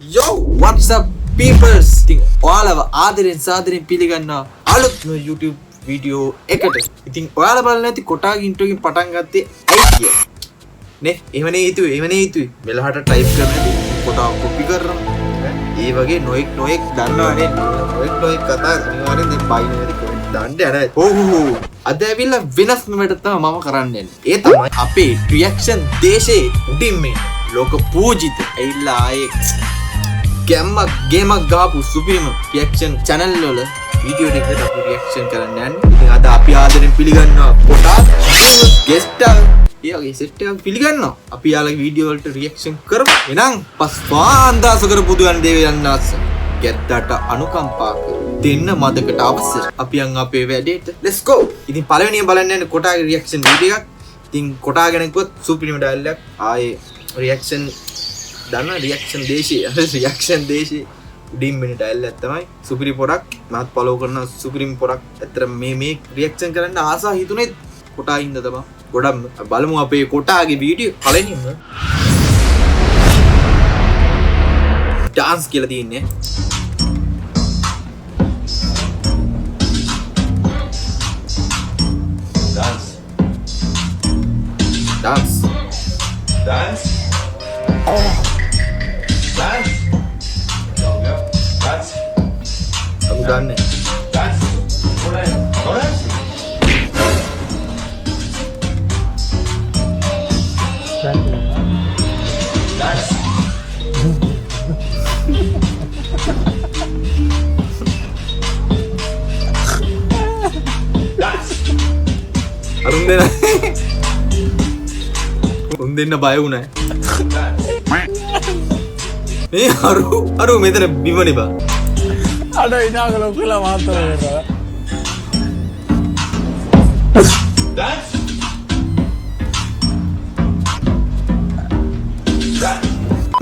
Yo, what's up peoples? ඉතින් ඔයාලව ආදරෙන් සාදරෙන් පිළිගන්නවා අලුත්ම YouTube වීඩියෝ එකට. ඉතින් ඔයාලා බලන්න ඇති කොටාගේ ඉන්ට්‍රෝ එකකින් පටන් ගත්තේ ඇයි කියලා. නේ? එහෙමනේ හිතුවේ. මෙලහට ටයිප් කරන්න ඇති කොටා කොපි කරනවා. ඒ වගේ නොඑක් දන්නවනේ. නොඑක් කතා අනිවාර්යෙන් දැන් බයිනරි කමෙන්ට් දාන්න යනවා. ඕහෝ. අද ඇවිල්ලා වෙනස්ම වැඩක් තමයි මම කරන්න යන්නේ. ඒ තමයි අපේ රියැක්ෂන් දේශේ උඩින් මේ ලෝක පූජිත ඇවිල්ලා ආයේ ගේමක් ගාපු සුපිරිම රියැක්ෂන් channel වල වීඩියෝ එකකට අපි රියැක්ෂන් කරන්න යන්නේ. ඉතින් අද අපි ආදරෙන් පිළිගන්නවා කොටා ගෙස්ට් යාගේ සෙට් එකක් පිළිගන්නවා. අපි යාලගේ වීඩියෝ වලට රියැක්ෂන් කරමු. එහෙනම් පස්වාන්දාස කර බුදුන් දේවයන් ආස ගැද්දට අනුකම්පා දෙන්න මදකට අවශ්‍ය. අපි යන් අපේ වැඩේට. let's go. ඉතින් පළවෙනියෙන් බලන්න යන්නේ කොටාගේ රියැක්ෂන් වීඩියෝ එකක්. ඉතින් කොටා ගැන කිව්වොත් සුපිරිම ඩයලොග් එකක්. ආයේ රියැක්ෂන් දන්න රියැක්ෂන් දේශේ උඩින් මෙන්න ඩයල් එකක් තමයි සුපිරි පොඩක් මහත් ෆලෝ කරන සුපිරිම පොඩක්. ඇත්තට මේ රියැක්ෂන් කරන්න ආසා හිතුනේ කොටා ඉඳ තමයි. ගොඩක් බලමු අපේ කොටාගේ වීඩියෝ. පළවෙනිම ඩාන්ස් කියලා තියෙන්නේ. ඩාන්ස් aku done උන්දෙන්න බය වුණා. මේ අරු මෙතන බිමනේ බා. අඩ ඉනාගල කියලා මාතර වෙනවා.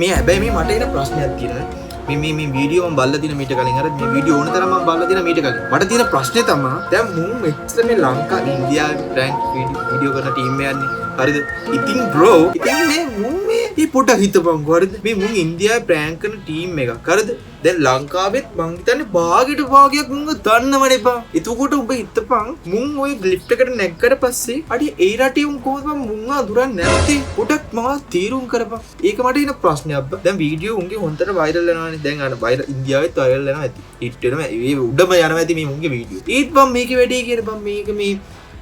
මේ හැබැයි මේ මට එන ප්‍රශ්නයක් තියෙනවා. මේ වීඩියෝ මම බලලා තියෙන මීට කලින් අර මේ වීඩියෝ ඕන තරම් මම බලලා තියෙන මීට කලින්. මට තියෙන ප්‍රශ්නේ තමයි දැන් මුන් මෙච්චර මේ ලංකා ඉන්දියාවේ ප්‍රැන්ක් වීඩියෝ කරන ටීම් එකක් නේ. හරිද? ඉතින් බ්‍රෝ ඉතින් මේ මුන් මේ පොඩක් හිතපන්කො හරිද? මේ මුන් ඉන්දියාවේ ප්‍රැන්ක් කරන ටීම් එකක් හරිද? දැන් ලංකාවෙත් මං හිතන්නේ භාගයක් මුංග දන්නවනේ බා. එතකොට උඹ හිතපන් මුන් ওই ලිෆ්ට් එකට නැග්ගට පස්සේ අඩි ඒ රටේ උන් කොහොමද මුං අඳුරන්නේ නැත්තේ? පොඩක් මම තීරුම් කරපන්. ඒක මට එන ප්‍රශ්නයක් බා. දැන් වීඩියෝ උන්ගේ හොන්තර වයිරල් වෙනවානේ. දැන් අර වයිරල් ඉන්දියාවෙත් වයිරල් වෙනවා ඇති. හිට් වෙනවා. ඒ උඩම යනවා ඇති මේ මුන්ගේ වීඩියෝ. ඒත් බම් මේකේ වැඩේ කියන බම් මේක මේ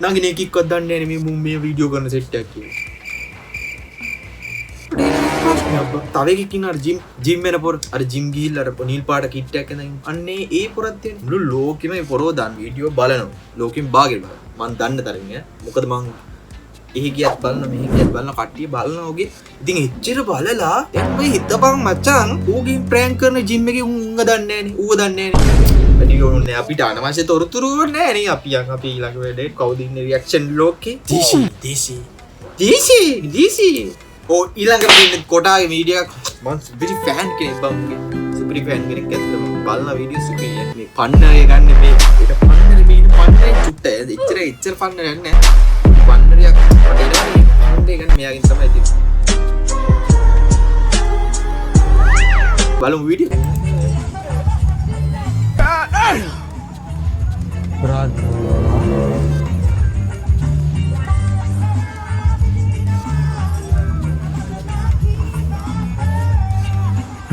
නගින එකක්වත් දන්නේ නැහැ මේ මුන් මේ වීඩියෝ කරන සෙට් එකක් කියලා. තව එකකින් අර ජිම් වෙන පොර අර ජිම් ගිහිල්ලා අර නිල් පාට කිට් එකක් ඇඳගෙන අන්නේ ඒ පොරක් තියෙන මුළු ලෝකෙම මේ පොරව දාන වීඩියෝ බලනවා ලෝකෙම භාගෙට බලනවා මම දන්න තරමින් මොකද මං එහෙ ගියත් බලනවා මෙහෙ ගියත් බලනවා කට්ටිය බලනවා ඔගේ ඉතින් එච්චර බලලා දැන් මේ හිතපන් මචං ඌගේ ප්‍රෑන්ක් කරන ජිම් එකේ උංග දන්නේ නැහනේ ඌව දන්නේ නැහනේ වැඩි ඕනේ අපිට අනවශ්‍ය තොරතුරු ඕනේ නැහැ අපි ඊළඟ වැඩේ කවුද ඉන්නේ රියැක්ෂන් ලෝකේ DC Oh, ඊළඟට ඉන්නේ කොටාගේ වීඩියෝ එකක් මම සුපිරි ෆෑන් කෙනෙක් බම්ගේ සුපිරි ෆෑන් කෙනෙක් ඇත්තටම බලන වීඩියෝ සුපිරිය මේ පන්නරේ ගන්න මේ ඒක පන්නරේ මේ පන්නරේ චුට්ට එච්චර පන්නරයක් නෑ පන්නරයක් එනවා මේ පන්නරේ ගන්න මෙයාගෙන් තමයි තියෙන්නේ බලමු වීඩියෝ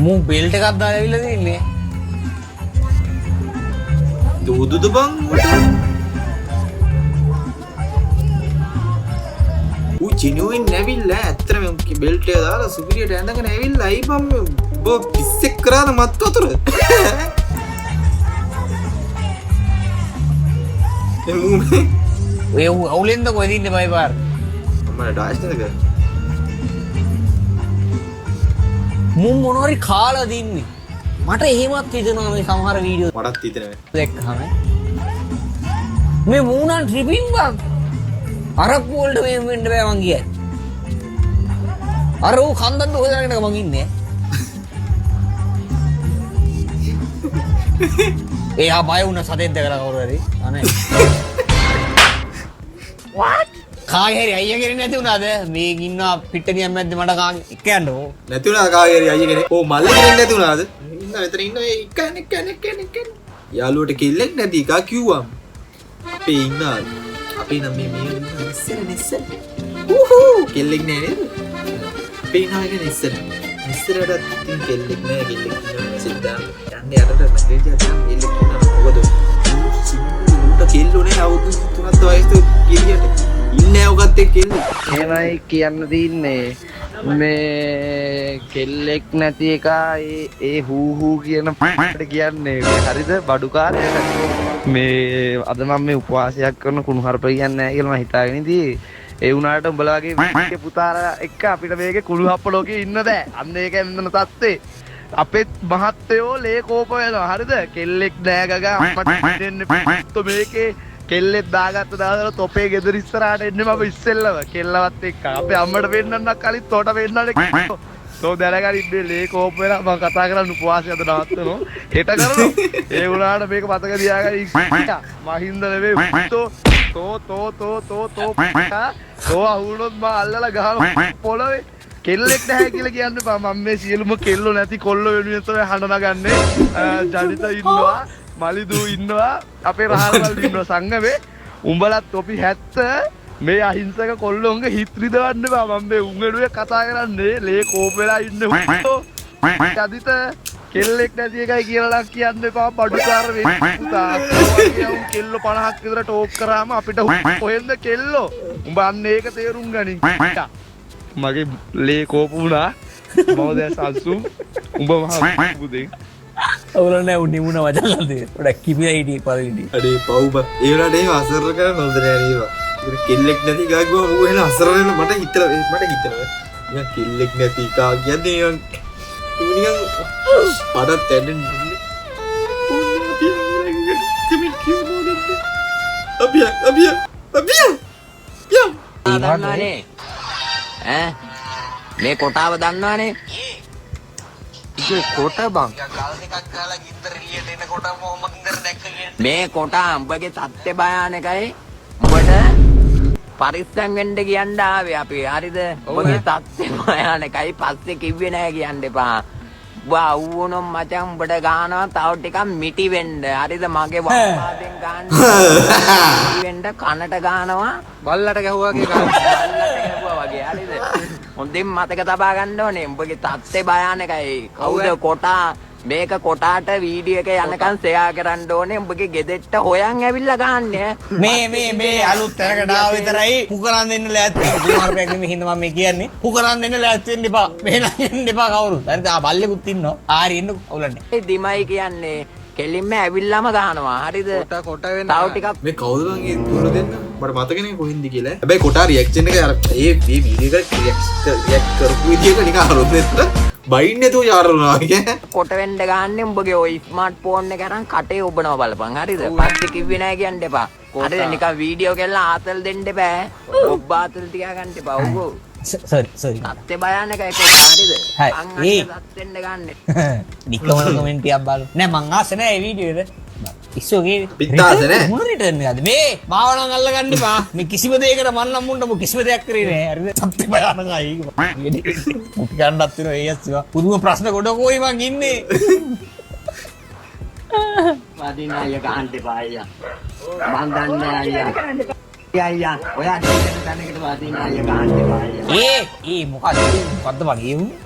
මූ බෙල්ට් එකක් දාලා ඇවිල්ලා තින්නේ. දුදුද බං ඌ ජිනුයින් නැවිලා ඇත්තටම බෙල්ට් එක දාලා සුපිරියට ඇඳගෙන ඇවිල්ලා අයි බම් ඔබ පිස්සෙක් කරාද මත් වතුර ඔය අවුලෙන්ද කොහෙද ඉන්නේ බයි පාර මම ඩාෂ් නේද මුන් මොනවරි කාලා දින්නේ මට එහෙමත් හිතෙනවා මේ සමහර වීඩියෝ මටත් හිතෙනවා දැක්කම මේ මූණන් ට්‍රිපින් බං අරක්කු වලට මේ වෙන්න බෑ මං කියයි අර ඌ කන්දන්න හොයලාගෙන මං ඉන්නේ එයා බය වුණ සතෙක් දැකලා කවුරු හරි අනේ what කාගේ හරි අයියා කෙනෙක් නැති වුණාද මේ ඉන්න පිට්ටනියක් මැද්දේ මට කාගේ එක යන්නෝ නැති වුණා කාගේ හරි අයියා කෙනෙක් ඕ මල්ලි කෙනෙක් නැති වුණාද ඉන්න මෙතන ඉන්න ඒ කෙනෙක් යාළුවට කෙල්ලෙක් නැති එකා කිව්වම් අපි ඉන්න අපි නම් මේ ඉස්සර කෙල්ලෙක් නෑ නේද අපි ඉන්නවා කියන්නේ ඉස්සරට ඉතින් කෙල්ලෙක් නෑ කෙල්ලෙක් ඉන්නවා සිද්ධා යන්නේ යටට මැසේජ් එකක් දාන්න කෙල්ලෙක් ඉන්නවා මොකද උන්ට කෙල්ලෝනේ අවුරුදු 3ක් වයසට කිරියට ඉන්නේ ඔකත් එක්ක කෙල්ලෙක් එහෙමයි කියන්න තියන්නේ මේ කෙල්ලෙක් නැති එක ඒ හූ කියන පාට කියන්නේ හරිද බඩුකාරයට මේ අද මම මේ උපවාසයක් කරන කුණුහරුප කියන්නේ නැහැ කියලා මම හිතාගෙන ඉඳී ඒ වුණාට උඹලා වගේ පුතාලා එක්ක අපිට මේකේ කුළුහප්ප ලෝකේ ඉන්න බෑ අන්න ඒකෙන් නන තත්ත්වේ අපේ මහත්තයෝ ලේ කෝප වෙනවා හරිද කෙල්ලෙක් නෑ ගගා අපට දෙන්න તો මේකේ කෙල්ලෙක් දාගත්ත දාලා තොපේ ගෙදර ඉස්සරහට එන්නේ මම ඉස්සෙල්ලව කෙල්ලවත් එක්ක අපේ අම්මට වෙන්නන්නක් කලින් තෝට වෙන්නන්නේ තෝ දැනගන්න ඉන්නේ ලේ කෝප වෙලා මම කතා කරන්න උපවාසය අද නවත්තනවා හෙට කරනවා ඒ වුණාට මේක මතක තියාගන්න මහින්ද නෙවෙයි තෝ අහුනොත් මම අල්ලලා ගහනවා පොළවේ කෙල්ලෙක් නැහැ කියලා කියන්න බා මම මේ සියලුම කෙල්ලෝ නැති කොල්ලෝ වෙනුවෙන් තමයි හඬ නගන්නේ ජනිත ඉන්නවා මලිදු ඉන්නවා අපේ රහල්වල ඉන්නවා සංගමේ උඹලත් තොපි 70 මේ අහිංසක කොල්ලොන්ගේ හිත රිදවන්න බා මම මේ උංගෙඩුවේ කතා කරන්නේ ලේ කෝප වෙලා ඉන්න ජනිත කෙල්ලෙක් නැති එකයි කියලා කියන්න එපා බඩුකාර වෙන්න පුතා කෙල්ලෝ 50ක් විතර ටෝක් කරාම අපිට කොහෙන්ද කෙල්ලෝ උඹ අන්න ඒක තේරුම් ගනින් මගේ ලේ කෝප වුණා මම දැන් සල්සු උඹ මහ පුදේ අවුලන්නේ උන්නිමුණ වචනලද ගොඩක් කිපිලා හිටියේ පරිදි අඩේ පව් බා ඒ වුණාට ඒ අසර කරන්න හොඳ නෑ නේවා ඒක කෙල්ලෙක් නැති එකා ගිහම ඌ එන අසර වෙන මට හිතනවා නිකන් කෙල්ලෙක් නැති එකා කියන්නේ නිකන් පඩත් ඇඬෙන්නේ දන්නවනේ ඈ මේ කොටාව දන්නවනේ ඒක කොට බං මේ කොටා උඹගේ තත්ත්ව භයානකයි උඹට පරිස්සම් වෙන්න කියන්න ආවේ අපි හරිද උඹගේ තත්ත්ව භයානකයි පස්සේ කිව්වේ නැහැ කියන්න එපා වුණොත් මචං උඹට ගහනවා තව ටිකක් මිටි වෙන්න හරිද මගේ වම්පාදෙන් ගන්න වෙන්න කනට ගහනවා බල්ලට ගැහුවා වගේ හරිද හොඳින් මතක තබා ගන්න ඕනේ උඹගේ තත්ත්වේ භයානකයි කවුද කොටා මේක කොටාට වීඩියෝ එක යනකම් ෂෙයා කරන්න ඕනේ උඹගේ ගෙදෙට්ට හොයන් ඇවිල්ලා ගන්න මේ අලුත් තැනකට ආව විතරයි පුකරන් දෙන්න ලෑස්ති කුමාරයෙක් නෙමෙයි හින්දා මම මේ කියන්නේ පුකරන් දෙන්න ලෑස්ති වෙන්න එපා මෙහෙම යන්න එපා කවුරුත් හරිද ආ බල්ලෙකුත් ඉන්නවා ආරි ඉන්න අවුලන්නේ ඒ දිමයි කියන්නේ කෙලින්ම ඇවිල්ලාම ගහනවා හරිද කොට වෙන තව ටිකක් මේ කවුද මං ඒ තුන දෙන්න මට මතක නෑ කොහෙන්ද කියලා හැබැයි කොටා රියැක්ෂන් එක අර ඒ වීඩියෝ එක රියැක්ට් කරපු විදියට නිකන් අරුත් නෙත්ත බයින්නේ තෝ යාරුනා කිය කොට වෙන්න ගහන්නේ උඹගේ ওই ස්මාර්ට් ෆෝන් එක අරන් කටේ ඔබනවා බලපන් හරිද පස්සේ කිව්වේ නෑ කියන්න එපා හරිද නිකන් වීඩියෝ කෙල්ල ආතල් දෙන්න එපා ඔබ ආතල් තියා ගන්න එපා ඔව් සෝරි තත්ත්ව භයානකයි කොටා හරිද හයි. අං ඒ. අත් වෙන්න ගන්න නිකමන කමෙන්ට් එකක් බලමු නෑ මං ආස නෑ මේ වීඩියෝ එක ඉස්සෝගේ පිටාස නෑ? මොන රිටර්න් එකද මේ මාව නම් අල්ල ගන්න එපා මේ කිසිම දෙයකට මන් නම් මුන්ට කිසිම දෙයක් කරේ නෑ හරිද සත්‍ය බයනකයි මුටි ගන්නත් වෙනවා ඒ ඇස්සුවා පුදුම ප්‍රශ්න ගොඩකෝයි මං ඉන්නේ වදින අයියා ගහන්න එපා අයියා මං දන්නේ අයියා අයියා ඔයා දෙන්න තැනකට වදින අයියා ගහන්න එපා අයියා ඒ මොකද්ද වගේ වුනේ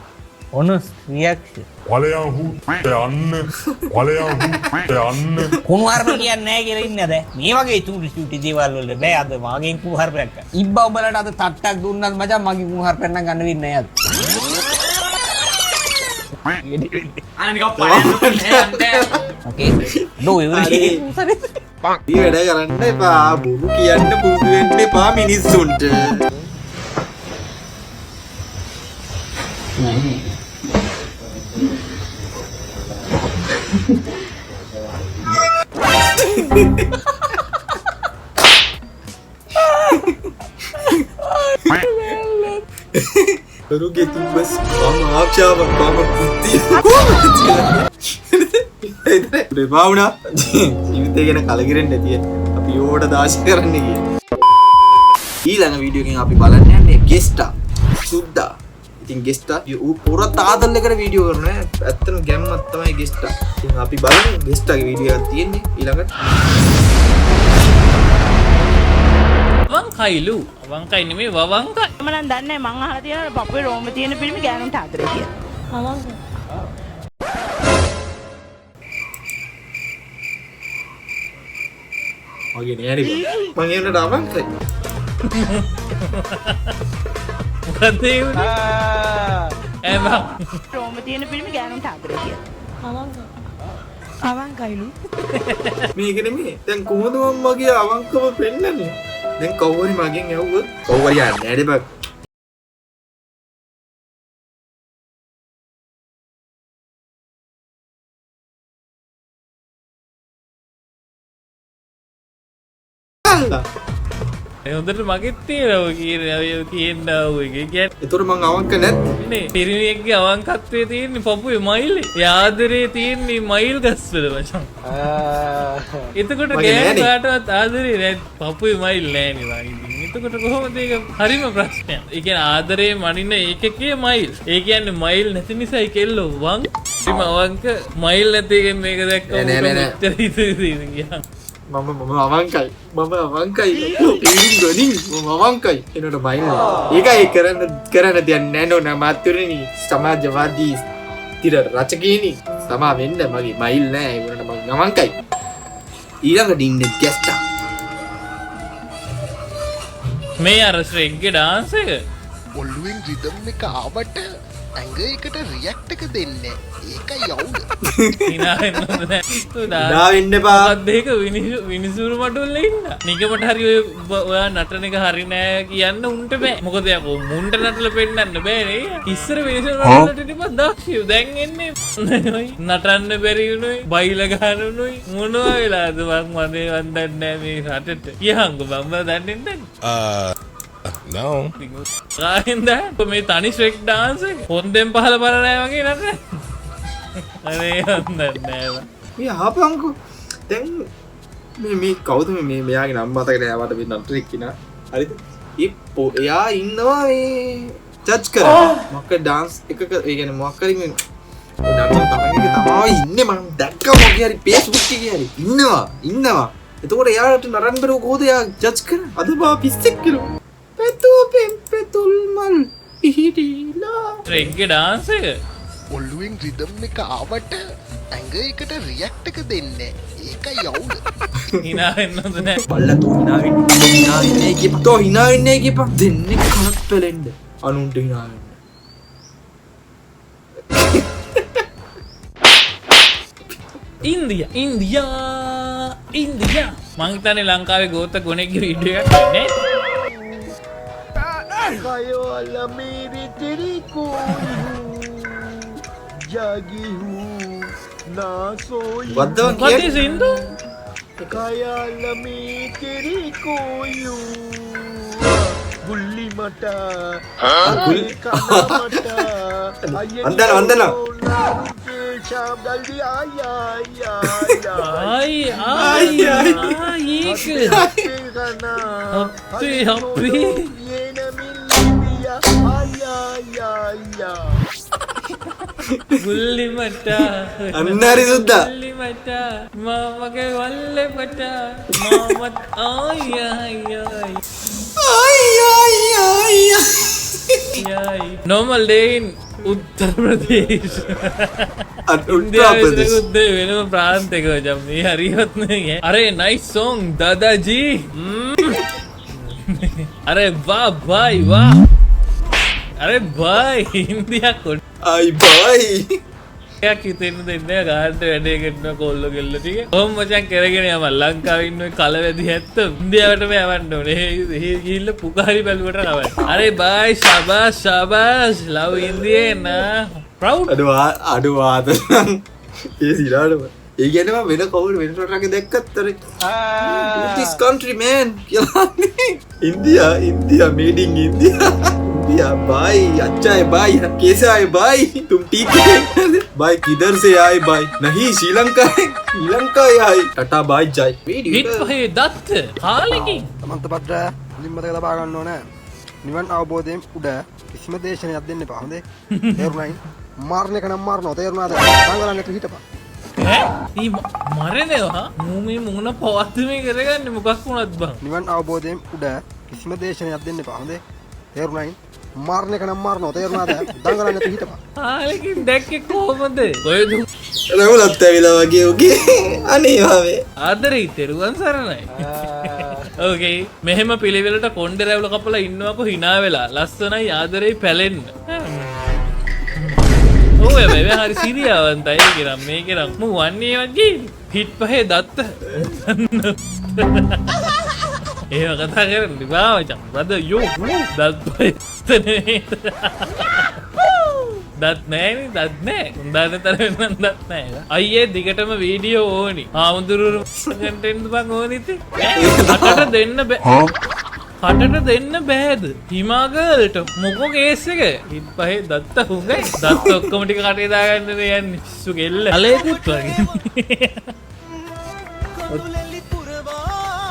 ඔන රියැක්ෂන් වලයන් යන්න කුණු හර්ප කියන්නේ නැහැ කියලා ඉන්නේ අද මේ වගේ චූටි චූටි දේවල් වල බෑ අද මාගෙන් කුණු හර්පයක් ගන්න ඉබ්බා උඹලට අද තට්ටක් දුන්නත් මචං මගේ කුණු හර්පයක් නම් ගන්න වෙන්නේ නැහැ අද ඕකේ නෝ එවරි ඊ වැඩ කරන්න එපා බුරු කියන්න පුරුදු වෙන්න එපා මිනිස්සුන්ට Rugi tu bas mama aapchawa mama putti udah mau na ජීවිතය ගැන කලකිරෙන්නේ නැතිය අපි ඕකට දාශ කරන්න ගියේ ඊළඟ වීඩියෝ එකෙන් අපි බලන්න යන්නේ ගෙස්ටා සුද්දා. ඉතින් ගෙස්ටා ඌ පුරත් ආදල්ලකට වීඩියෝ කරනවා. ඇත්තටම ගැම්මක් තමයි ගෙස්ටා. ඉතින් අපි බලමු ගෙස්ටාගේ වීඩියෝ එකක් තියෙන්නේ ඊළඟට. වංකයිලු වංකයි නෙමෙයි වවංකයි. මම නම් දන්නේ මං අහලා තියෙනවා පපුවේ රෝම තියෙන පිළිම ගෑනුන්ට ආදරේ කියලා. මගේ නෑනේ බං. මං එන්නට අවංකයි. මොකද ඒ උනේ? එම රෝම තියෙන පිළිම ගෑනුන්ට ආදරේ කියලා. අවංකයිලු. මේක නෙමෙයි. දැන් කොහොමද මම මගේ අවංකව පෙන්නන්නේ? දැන් කවුරුරි මගෙන් ඇහුවොත් කවුරුරි යන්නේ නෑනේ බං. හොඳට මගෙත් තියෙනවා කියනවා ඔය කියන්නේ. ඒතර මං අවංක නැද්ද? නේ පිරිමියෙක්ගේ අවංකත්වයේ තියෙන්නේ පපුවේ මයිලේ. යාදරේ තියෙන්නේ මයිල් ගස්වල මචං. එතකොට ගෑනු කාටවත් ආදරේ නැහැ. පපුවේ මයිල් නැහැ නේ වගේ. එතකොට කොහොමද ඒක හරිම ප්‍රශ්නයක්. ඒ කියන්නේ ආදරේ මනින ඒකකේ මයිල්. ඒ කියන්නේ මයිල් නැති නිසායි කෙල්ලෝ වං. ඉතින් අවංක මයිල් නැති එකෙන් මේක දැක්කම මෙච්චර හිතේ මම අවංකයි. මම අවංකයි. ඉරින් ගනින් මම අවංකයි. එනකොට බයින්න. ඒකයි කරන්න දෙයක් නෑ නෝ නමාත්තුරනි සමාජවාදී තිර රචකයනි. සමා වෙන්න මගේ මයිල් නෑ. ඒ වුණාට මම අවංකයි. ඊළඟට ඉන්නේ ගැස්ටා. මේ අර ශ්‍රෙග්ගේ ඩාන්ස් එක ඔල්ලුවෙන් රිදම් එක ආවට ඇඟ එකට රියැක්ට් එක දෙන්නේ. ඒකයි අවුල. හිනා වෙන්නද නැහැ. නා වෙන්න එපා. මොකක්ද ඒක විනිසුරු මඩුල්ල ඉන්න. නිකමට හරි ඔයා නටන එක හරි නෑ කියන්න උන්ට බෑ. මොකද යකෝ මුන්ට නටලා පෙන්නන්න බෑනේ. ඉස්සර විනිසුරු මඩුල්ලට ටිකක් දක්ෂියු. දැන් එන්නේ නටන්න බැරි උනුයි, බයිලා ගන්න උනුයි. මොනවා වෙලාද මම දන්නේ නෑ මේ රටට. කියහන්කෝ මම දන්නේ නැහැ. No. කායින්ද මේ තනි ශ්‍රෙක් ඩාන්ස් එක හොන්දෙන් පහල බලලා වගේ නේද? අනේ හොන්දන්නේ නෑ. මේ ආපංකෝ. දැන් මේ කවුද මේ මෙයාගේ නම මතක නෑ වට මේ නටරෙක් කිනා. හරිද? එයා ඉන්නවා මේ ජජ් කරන. මොකක් ඩාන්ස් එකක ඒ කියන්නේ මොකක් හරි මේ ඩාන්ස් තමයි ඉන්නේ මම දැක්කා මොකේ හරි Facebook එකේ හරි ඉන්නවා. එතකොට එයාට නරන් බරෝ කොහොද එයා ජජ් කරන්නේ? අද බා පිස්සෙක් කියලා. පෙතුල් මල් ඉහිදීලා. ශ්‍රෙක්ගේ ඩාන්ස් එක ඔල්ලුවෙන් රිදම් එක ආවට ඇඟ එකට රියැක්ට් එක දෙන්නේ. ඒකයි අවුල. හිනා වෙන්නද නැහැ. බල්ලා තෝ හිනා වෙන්නේ කියපන්. තෝ හිනා වෙන්නේ කියපන්. දෙන්නේ කනත් පෙලෙන්න. අනුන්ට හිනා වෙන්න. ඉන්දියා මං හිතන්නේ ලංකාවේ ගෝත ගොනෙක්ගේ වීඩියෝ එකක් නේ. කයවල මේරි තෙරි කෝයි ජාගි හූ නාසෝයි වද්දවන් මොකද කියන්නේ? සින්දු? කයල මේ තෙරි කෝයු බුල්ලි මට වන්දන ශාබ්දල්දි බුල්ලි මට අන්නරි සුද්දා. බුල්ලි මට මාමගේ වල්ලේ මට මාමත් normal day in Uttar Pradesh. උත්තරප්‍රදේශ. වෙනම ප්‍රාන්තයක ජම් මේ හරියත් නෑ. අरे nice song दादाजी. अरे वाह भाई वाह. अरे भाई इंडिया को आई भाई. එකක් හිතෙන්න දෙන්නේ ගානට වැඩේ කරන කොල්ලෝ කෙල්ල ටික. කොහොම මචං කරගෙන යම ලංකාවේ ඉන්න ඔය කලවැදි හැත්ත ඉන්දියාවටම යවන්න ඕනේ. එහෙ ගිහිල්ලා පුකාරි බැලුවට නවයි. අරේ බයි ශාබාස් love India නා proud. අඩු ආදරම් ඒ සිරාඩම. ඒ කියන්නේ මම වෙන කවුරු වෙන රටක දැක්කත් අර this country man කියලා. India made in India. India bye अच्छा है भाई कैसा है भाई तुम ठीक है भाई किधर से आए भाई नहीं श्रीलंका है टाटा बाय जाए හිට පහේ දත්ත කාලෙකින් තමන්ත පත්‍ර හොඳින් මතක තබා ගන්න ඕන නිවන් අවබෝධයෙන් උඩ කිසිම දේශනයක් දෙන්න එපා හොඳේ තේරුණායි මාරණ එක නම් මාරනවා තේරුණාද සංගලන්නට හිටපන් ඊ මරනවා මූමේ මුණ පවත්වීම කරගන්න මොකක් වුණත් බං නිවන් අවබෝධයෙන් උඩ කිසිම දේශනයක් දෙන්න එපා හොඳේ තේරුණායි මාරණ එක නම් මාරනවා තේරුණාද සංගලන්නට හිටපන් ආලකින් දැක්කේ කොහොමද ඔය රවුලත් ඇවිලා වගේ ඔගේ අනේ වාවේ ආදරේ තෙරුවන් සරණයි ඕකේ මෙහෙම පිළිවෙලට කොණ්ඩ රැවුල කපලා ඉන්නවකෝ hina වෙලා ලස්සනයි ආදරේ පැලෙන්න ඔය බෑ හරි සිරියවන්තයි කියලා මේක නම් මු වන්නේ වගේ හිට් පහේ දත්ත ඒව කතා කරන්නේ බාවචන් බද යෝ දත් පහේ දත් නෑනේ දත් නෑ උන්දාන තරම් නම් දත් නෑ අයියේ දිගටම වීඩියෝ ඕනි ආමුදුරු කන්ටෙන්ට් බං ඕනිත් අකට දෙන්න බෑ කටට දෙන්න බෑද හිමාගල්ට මොකෝ කේස් එක හිත් පහේ දත්ත හුඟයි දත් ඔක්කොම ටික කටේ දාගන්න යන්නේ පිස්සු කෙල්ල අලේකුත් වගේ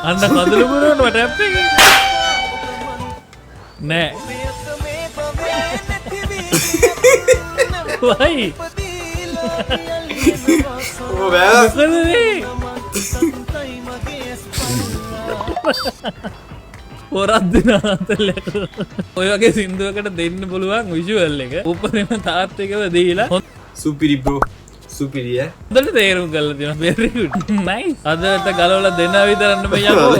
අන්න කඳුළු පුරවනවා ටැප් එක නෑ වයි ඕ බෑ මොකද මේ පොරද්දිනාතලක ඔය වගේ සින්දුවකට දෙන්න පුළුවන් විජුවල් එක උපරිම තාත්විකව දීලා සුපිරි බ්‍රෝ සුපිරි ඈ හොඳට තේරුම් කරලා තියෙනවා very good nice අදට ගලවලා දෙනවා විතරන්න මේ යකෝ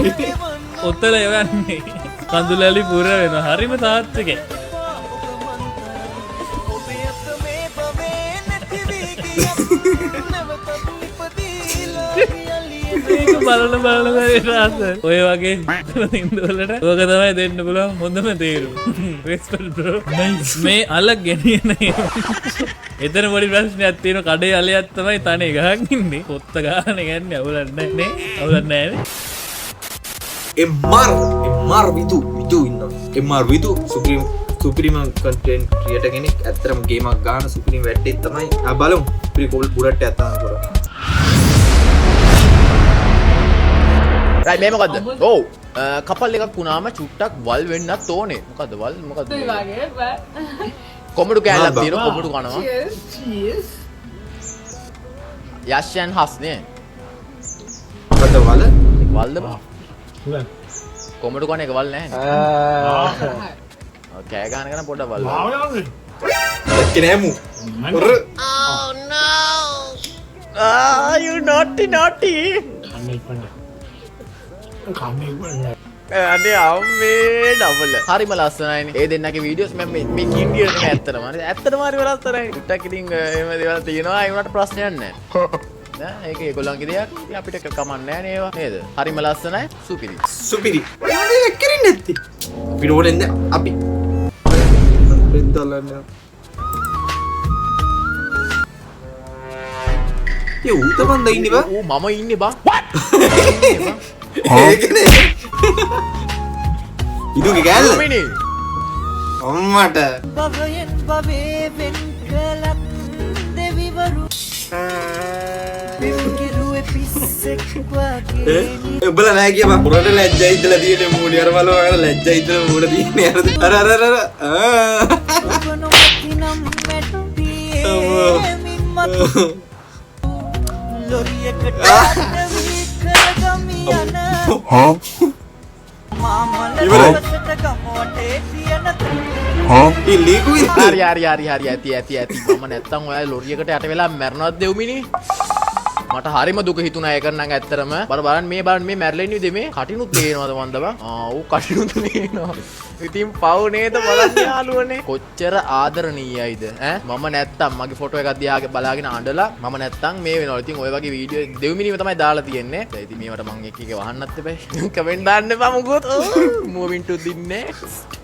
ඔතල එවන්නේ කඳුලැලි පුර වෙනවා හරිම තාත්විකයි බලන රාස ඔය වගේ ඉන්දවලට ඕක තමයි දෙන්න පුළුවන් හොඳම තේරුම රෙස්පෙක්ට් බ්‍රෝ මේ අල ගෙනියන එතන පොඩි ප්‍රශ්නයක් තියෙන කඩේ අලයක් තමයි තනේ ගහන් ඉන්නේ පොත්ත ගහන ගන්නේ අවුලක් නැහැ නේ අවුලක් නැහැ MR විදු ඉන්නවා MR විදු සුපිරිම කන්ටෙන්ට් ක්‍රියේටර් කෙනෙක් ඇත්තටම ගේමක් ගන්න සුපිරිම වැඩේ තමයි ආ බලමු සුපිරි කෝල් බුරට් යතා කරා රයි මේ මොකද්ද? ඔව් කපල් එකක් වුණාම චුට්ටක් වල් වෙන්නත් ඕනේ. මොකද්ද වල්? මොකද්ද? කොමඩු කෑල්ලක් තියෙනවා කොමඩු කනවා. යෂ්යන් හස්නේ. මොකද වල? වල්ද බා. කොමඩු කන එක වල් නැහැ. කෑ ගන්න කරන පොඩ වල්. දැක්කේ නෑ මු. Oh no. You naughty. අනේ අම්මේ ඩබල් හරිම ලස්සනයිනේ ඒ දෙන්නගේ වීඩියෝස් මම මේ කින්ඩියර් එක ඇත්තටම හරි ලස්සනයි ටිකක් ඉතින් එහෙම දේවල් තියෙනවා ඒ වුණාට ප්‍රශ්නයක් නැහැ නෑ ඒක ඒගොල්ලන්ගේ දෙයක් ඉතින් අපිට කමක් නැහැ නේවා නේද හරිම ලස්සනයි සුපිරි ඒක කරන්නේ නැති අපිට ඕනෙන්ද අපි පෙන්තලන්න ඒ උතපන්ද ඉන්නේ බා මම ඉන්නේ බා ඒකනේ ඉදුගේ ගෑල්ල අම්මට බවයෙන් බවේ වෙන් කලත් දෙවිවරු පිරුවේ පිස්සෙක් වගේ උඹලා නෑ කියපන් පුරට ලැජ්ජා ඉඳලා තියෙන මූණේ අර බලව අර ලැජ්ජා ඉඳලා මූණ තියෙන්නේ අර ඔබ නොකිනම් මැට්ටියේ මිම්මතු ලොරියකට හරි ඇති මම නැත්තම් ඔයා ලොරියකට යට වෙලා මැරෙනවද දෙව්මිනි මට හරිම දුක හිතුණා ඒක නම් ඇත්තටම බලන්න මේ මැරෙලා ඉන්නේ මේ කටිනුත් පේනවද මන්ද බං ඔව් කටිනුත් පේනවා ඉතින් පව් නේද බලන්න යාළුවනේ කොච්චර ආදරණීයයිද ඈ මම නැත්තම් මගේ ෆොටෝ එකක් දිහා බලාගෙන අඬලා මම නැත්තම් මේ වෙනවා ඉතින් ඔය වගේ වීඩියෝ දෙව්මිනිම තමයි දාලා තියෙන්නේ ඉතින් මේවට මම එක වහන්නත් එපා කමෙන්ට් දාන්න එපා මොකද මූවින් ටු දි නෙක්ස්ට්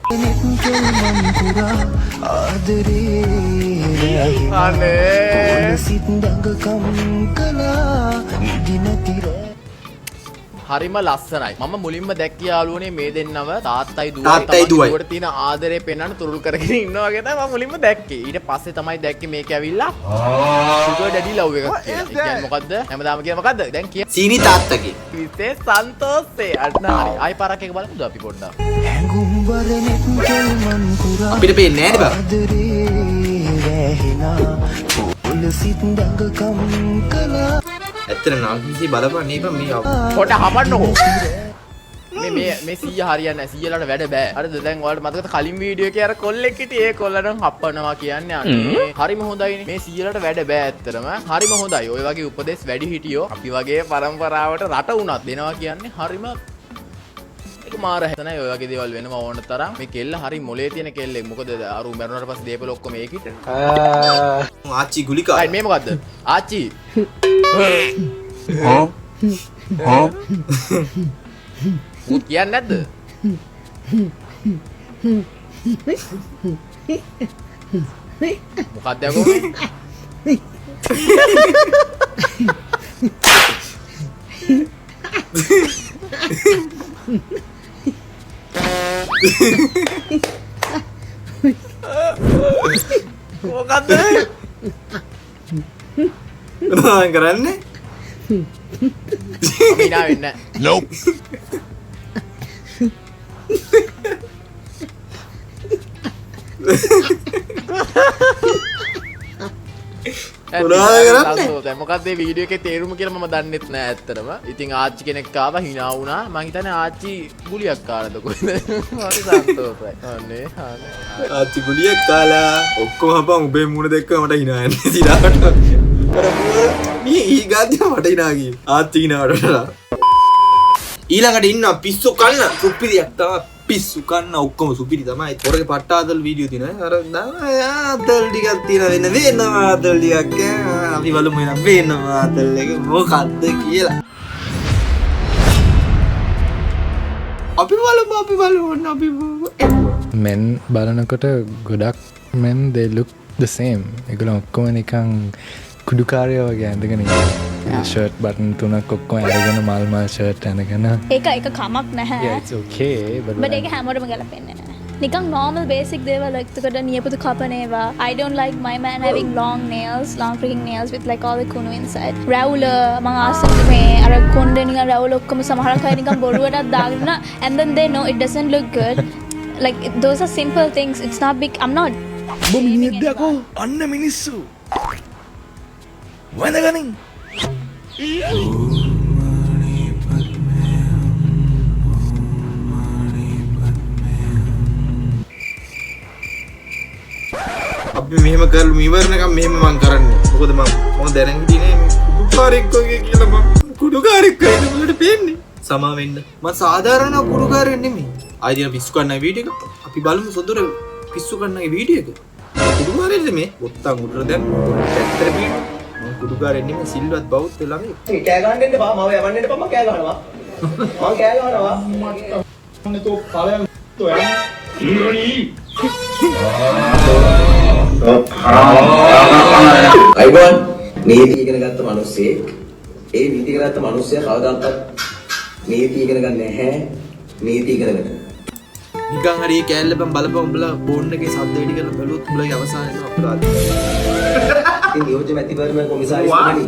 හරිම ලස්සනයි. මම මුලින්ම දැක්ක යාළුවනේ මේ දෙන්නව තාත්තයි තාත්තයි දුවයි. දුවට තියෙන ආදරේ පෙන්වන්න තුරුල් කරගෙන ඉන්නවා වගේ තමයි මම මුලින්ම දැක්කේ. ඊට පස්සේ තමයි දැක්කේ මේක ඇවිල්ලා සුගර් ඩැඩි ලව් එකක් කියලා. ඒ කියන්නේ මොකද්ද? හැමදාම කියන මොකද්ද? දැන් කිය. සීනි තාත්තගේ. විසේ සන්තෝෂේ. අන්න හරි. ආයි පාරක් එක බලමුද අපි පොඩ්ඩක්. අපිට පේන්නේ නැහැ නේ බා. ඇත්තට නාගිසි බලපන් නේපන් මේ පොඩ හපන්නකෝ. මේ 100 හරියන්නේ නැහැ. 100 ලට වැඩ බෑ. හරිද? දැන් ඔයාලට මතකද කලින් වීඩියෝ එකේ අර කොල්ලෙක් හිටියේ. ඒ කොල්ල නම් හප්පනවා කියන්නේ අනේ. හරිම හොඳයිනේ. මේ 100 ලට වැඩ බෑ ඇත්තටම. හරිම හොඳයි. ඔය වගේ උපදේශ වැඩි හිටියෝ අපි වගේ පරම්පරාවට රට උනත් දෙනවා කියන්නේ හරිම ඒක මාර හැතනයි. ඔය වගේ දේවල් වෙනවා ඕන තරම්. මේ කෙල්ල හරි මොලේ තියෙන කෙල්ලෙක්. මොකද අරු මරුණාට පස්සේ දීපල ඔක්කොම ඒකිට. ආච්චි ගුලිකා. අය මේ මොකද්ද? ආච්චි. උත් කියන්නේ නැද්ද? මොකක්ද යකෝ මේ? මොකක්ද? මොනවද කරන්නේ? අමිනා වෙන්නේ නැහැ. Nope. මොකක්ද මේ වීඩියෝ එකේ තේරුම කියලා මම දන්නෙත් නෑ ඇත්තටම. ඉතින් ආච්චි කෙනෙක් ආවා hina වුණා. මං හිතන්නේ ආච්චි ගුලියක් කාලාද කොහෙද? හරි සන්තෝෂයි. අනේ ආච්චි ගුලියක් කාලා. ඔක්කොම හපන් උඹේ මූණ දැක්කම මට hina යන්නේ සිරාවට. මේ ඊගාදී මට hina ගියේ. ආච්චි hinaවට. ඊළඟට ඉන්නවා පිස්සු කන්න සුපිරියක් තමයි. පිස්සු කන්න ඔක්කොම සුපිරි තමයි. පොරේ පට්ටාදල් වීඩියෝ තියෙනවා. අර ආදල් ටිකක් තියෙන වෙනවා ආදල් ටිකක්. අපි බලමු එන වෙනවා ආදල් එක මොකද්ද කියලා. අපි බලමු. men බලනකොට ගොඩක් men they look the same. ඒගොල්ලෝ ඔක්කොම නිකන් කුඩුකාරයෝ වගේ ඇඳගෙන ඉන්නවා. ෂර්ට් බටන් තුනක් ඔක්කොම අරගෙන මල් ෂර්ට් අරගෙන. ඒක කමක් නැහැ. Yeah, it's okay but ඒක හැමෝටම ගැලපෙන්නේ නැහැ. නිකන් normal basic දේවල් එක්කකට නියපොතු කපන ඒවා. I don't like my man having long freaking nails with like all the kunu inside. රැවුල මම ආසයි මේ අර කොණ්ඩේ නිකන් රැවුල ඔක්කොම සමහරක් අය නිකන් බොරුවටත් දාගෙන and then they know it doesn't look good. Like those are simple things. It's not big. I'm not. බොමිනිද්දකෝ අන්න මිනිස්සු වඳගනින් අපි මෙහෙම කරලු ඉවරනකම් මෙහෙම මං කරන්නේ. මොකද මම දැනන් හිටියේ කුඩුකාරෙක් වගේ කියලා මම කුඩුකාරෙක් වගේ මුලට පේන්නේ. සමා වෙන්න. මම සාධාරණ කුඩුකාරයෙක් නෙමෙයි. ආයෙත් පිස්සු කන්නයි වීඩියෝ එක. අපි බලමු සොඳුර පිස්සු කන්නයි වීඩියෝ එක. කුඩුකාරයෙක්ද මේ? බොත්තම් උඩට දැන් ඇත්තට වීඩියෝ. මම කුඩුකාරයෙක් නෙමෙයි සිල්වත් බෞද්ධ ළමයි. කෑ ගහන්න දෙන්න බා. මම යවන්න දෙන්න බා. මම කෑ ගහනවා. මම කෑ ගහනවා. මම තෝ ඵලයන් තෝ යන්න. අයිබෝන් නීති ඉගෙන ගත්ත මිනිස්සෙක් ඒ නීති ඉගෙන ගත්ත මිනිස්සයා කවදාවත් නීති ඉගෙන ගන්න නැහැ. නීති ඉගෙනගෙන නිකන් හරි කෑල්ල බලපන් උඹලා බෝන් එකේ සද්ද වැඩි කරලා බලුවොත් උඹලගේ අවසානය වෙනවා අපරාධ. ඉතින් නියෝජ්‍ය මැතිවරණ කොමසාරිස්තුමනි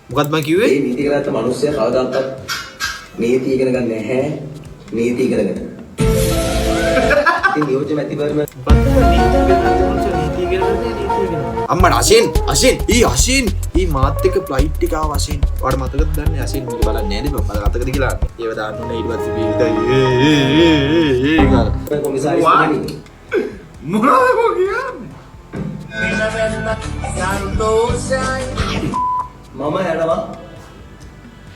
මොකක්ද මම කිව්වේ? ඒ නීති ඉගෙන ගත්ත මිනිස්සයා කවදාවත් නීති ඉගෙන ගන්න නැහැ. නීති ඉගෙනගෙන ඉතින් නියෝජ්‍ය මැතිවරණ අම්මට අශෙන් ඊ මාත් එක්ක ෆ්ලයිට් එක ආව අශෙන්. ඔයාට මතකද දන්නේ අශෙන් මේක බලන්නේ නැහැ නේ මම මතකද කියලා. ඒව දාන්න ඕනේ ඊට පස්සේ බීවිතයි ඒ ගාලා කොමසාරිස්තුමනි මොනවද කියන්නේ? මම යනවා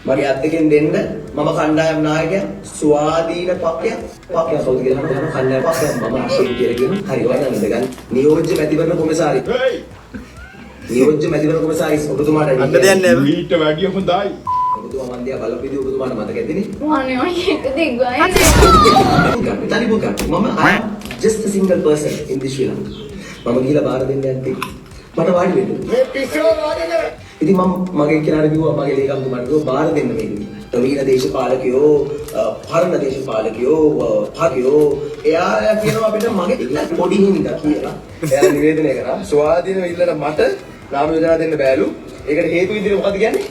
මගේ අත් දෙකෙන් දෙන්න මම කණ්ඩායම් නායකයා ස්වාධීන පක්ෂයක් සෞදි කියලා මම කණ්ඩායම් පක්ෂයක් මම අශෝක කියලා කියන හරි වයින් ඉඳගන්න නියෝජ්‍ය මැතිවරණ කොමසාරි නියෝජ්‍ය මැතිවරණ කොමසාරි ඔබතුමාට අන්න දෙන්නේ නැහැ ඊට වැඩිය හොඳයි ඔබතුමා මන් දිහා බලපෙදී ඔබතුමාට මතකද අනේ ඒක දෙග්ගයි. තනි බොක මම just a single person in this Sri Lanka මම ගිහලා බාර දෙන්න යන්නේ මට වාඩි වෙන්න මේ පිස්සෝ වාඩි කර ඉතින් මම මගේ කෙනාට කිව්වා මගේ ලේකම්තුමාට කිව්වා බාර දෙන්න මේක. නවීන දේශපාලකයෝ, පරණ දේශපාලකයෝ, භාගයෝ එයා කියනවා අපිට මගේ ඉන්න පොඩි හින්දා කියලා. එයා නිවේදනය කරා ස්වාධීනව ඉල්ලන මට නාම යෝජනා දෙන්න බෑලු. ඒකට හේතු විදිහට මොකද කියන්නේ?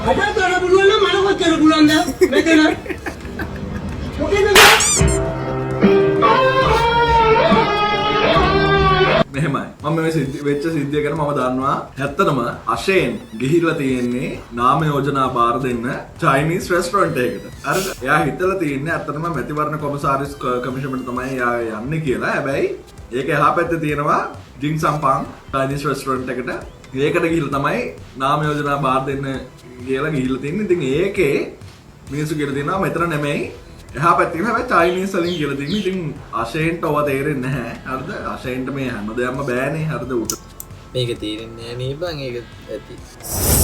අද කරන්න පුළුවන් නම් මම කොච්චර පුළුවන්ද මෙතන? මොකේද? මෙහෙමයි මම මේ වෙච්ච සිද්ධිය ගැන මම දන්නවා ඇත්තටම අශේන් ගිහිල්ලා තියෙන්නේ නාම යෝජනා බාර දෙන්න චයිනීස් රෙස්ටොරන්ට් එකකට. හරිද? එයා හිතලා තියෙන්නේ ඇත්තටම මැතිවරණ කොමසාරිස් කමිෂන් තමයි එයා යන්නේ කියලා. හැබැයි ඒක එහා පැත්තේ තියෙනවා ජින් සම්පං චයිනීස් රෙස්ටොරන්ට් එකට. ඒකට ගිහිල්ලා තමයි නාම යෝජනා බාර දෙන්න කියලා ගිහිල්ලා තියෙන්නේ. ඉතින් ඒකේ මිනිස්සු කියලා දෙනවා මෙතන නෙමෙයි එහා පැත්තේ හැබැයි චයිනීස් වලින් කියලා දෙන්නේ. ඉතින් අශේන්ට ඔව තේරෙන්නේ නැහැ. හරිද? අශේන්ට මේ හැමදේම බෑනේ. හරිද? උට මේක තේරෙන්නේ නැහැ නේ බං. ඒක ඇති.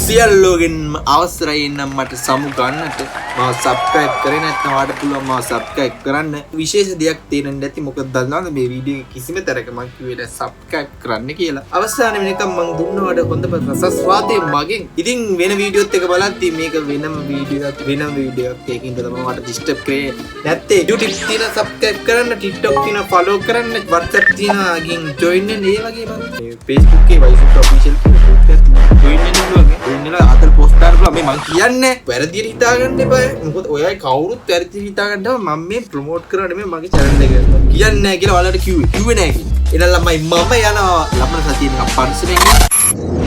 සියල්ලෝගෙන්ම අවසරයි නම් මට සමු ගන්නට මම සබ්ස්ක්‍රයිබ් කරේ නැත්නම් ඔයාලට පුළුවන් මම සබ්ස්ක්‍රයිබ් කරන්න. විශේෂ දෙයක් තේරෙන්නේ නැති මොකද දන්නවද මේ වීඩියෝ එකේ කිසිම තරක මම කිව්වේ නැහැ සබ්ස්ක්‍රයිබ් කරන්න කියලා. අවසානයේ වෙනකම් මම දුන්නවට හොඳ රසස්වාදයේ මගෙන්. ඉතින් වෙන වීඩියෝත් එක බලද්දී මේක වෙනම වීඩියෝයක් ඒකින්ද තමයි මට ඩිස්ටර්බ් කරේ. නැත්තේ YouTube තියෙන සබ්ස්ක්‍රයිබ් කරන්න, TikTok තියෙන follow කරන්න, WhatsApp තියෙන ගින් join වෙන්න ඒ වගේ බං. Facebook එකේ වයිසුත් official join වෙන්න පුළුවන්. ඉන්නලා අතල් පෝස්ට් කරලා මේ මං කියන්නේ වැරදියට හිතාගන්න එපා. මොකද ඔයයි කවුරුත් වැරදියට හිතාගන්නවා මම මේ ප්‍රොමෝට් කරලා නෙමෙයි මගේ channel එක. කියන්නේ නැහැ කියලා ඔයාලට කිව්වේ නැහැ කියලා. එනනම් මම යනවා ලබන සතියේ නිකන් පරිස්සමෙන්